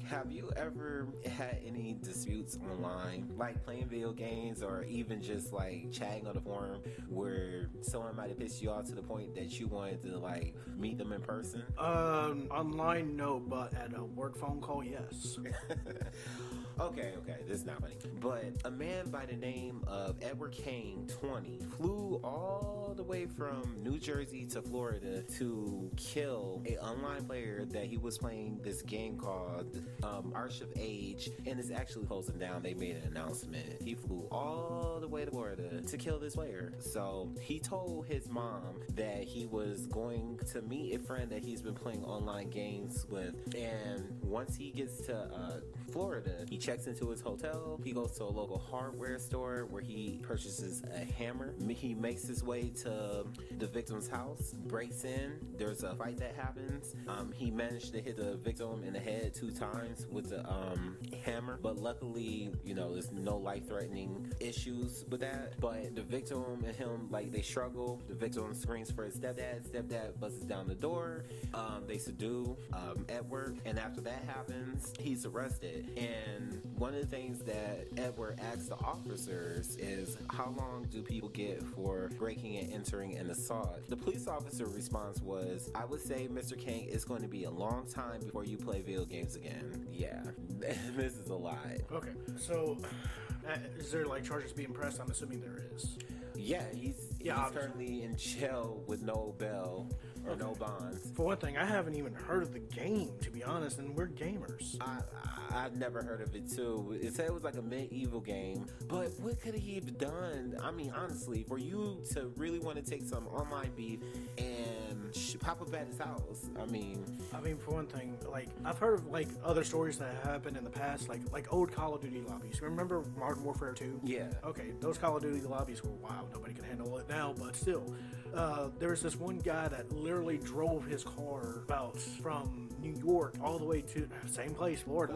have you ever had any disputes online, like playing video games or even just like chatting on the forum, where someone might have pissed you off to the point that you wanted to like meet them in person? Online, no, but at a work phone call, yes. Okay, this is not funny. But a man by the name of Edward Kang, 20, flew all the way from New Jersey to Florida to kill a online player that he was playing this game called Arche Age, and it's actually closing down. They made an announcement. He flew all the way to Florida to kill this player. So he told his mom that he was going to meet a friend that he's been playing online games with, and once he gets to Florida, he checks into his hotel. He goes to a local hardware store where he purchases a hammer. He makes his way to the victim's house, breaks in. There's a fight that happens. He managed to hit the victim in the head 2 times with the hammer, but luckily, there's no life-threatening issues with that. But the victim and him, like, they struggle. The victim screams for his stepdad. Stepdad busts down the door. They subdue Edward, and after that happens, he's arrested. And one of the things that Edward asks the officers is, how long do people get for breaking and entering an assault? The police officer response was, I would say, Mr. Kang, it's going to be a long time before you play video games again. Yeah, this is a lot. Okay, so is there like charges being pressed? I'm assuming there is. Yeah, he's currently in jail with no bail or no bonds. For one thing, I haven't even heard of the game, to be honest, and we're gamers. I've never heard of it too. It said it was like a medieval game, but what could he have done? I mean, honestly, for you to really want to take some online beef and pop up at his house, I mean, for one thing, like, I've heard of like other stories that happened in the past, like old Call of Duty lobbies. Remember Modern Warfare 2? Yeah. Okay, those Call of Duty lobbies were wild. Nobody can handle it now, but still, there was this one guy that literally drove his car about from New York all the way to same place, Florida.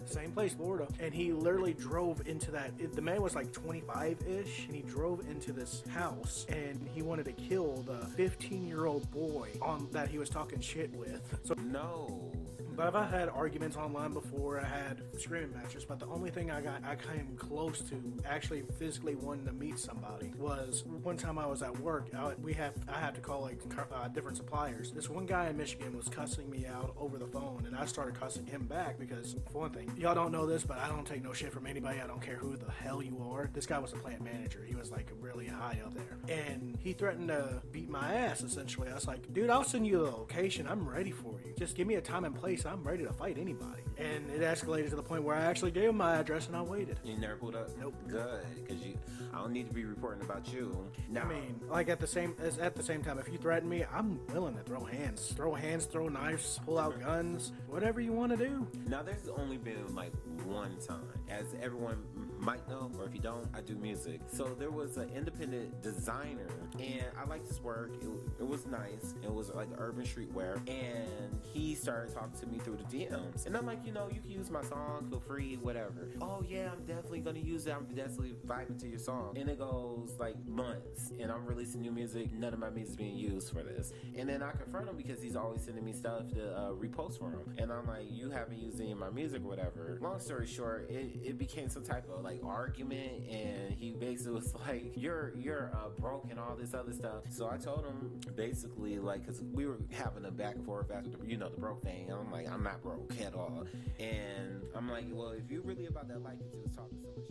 Same place, Florida. And he literally drove into that. The man was like 25-ish, and he drove into this house, and he wanted to kill the 15-year-old boy that he was talking shit with. So no. But I've had arguments online before. I had screaming matches, but the only thing I came close to actually physically wanting to meet somebody was one time I was at work. I had to call like different suppliers. This one guy in Michigan was cussing me out over the phone, and I started cussing him back because, for one thing, y'all don't know this, but I don't take no shit from anybody. I don't care who the hell you are. This guy was a plant manager. He was like really high up there, and he threatened to beat my ass. Essentially, I was like, dude, I'll send you the location. I'm ready for you. Just give me a time and place. I'm ready to fight anybody. And it escalated to the point where I actually gave him my address and I waited. You never pulled up? Nope. Good, because I don't need to be reporting about you. Now, I mean, like at the same time, if you threaten me, I'm willing to throw hands, throw knives, pull out guns, whatever you want to do. Now, there's only been like one time, as everyone might know, or if you don't, I do music. So there was an independent designer, and I liked his work. It was nice. It was like urban streetwear, and he started talking to me through the DMs, and I'm like, you can use my song, feel free, whatever. Oh yeah, I'm definitely gonna use it. I'm definitely vibing to your song. And it goes like months, and I'm releasing new music. None of my music's being used for this. And then I confront him because he's always sending me stuff to repost for him, and I'm like, you haven't used any of my music or whatever. Long story short, it became some type of like argument, and he basically was like, you're broke and all this other stuff. So I told him basically, like, because we were having a back and forth after the broke thing. I'm like, I'm not broke at all. And I'm like, well, if you're really about that life, you just talk to somebody.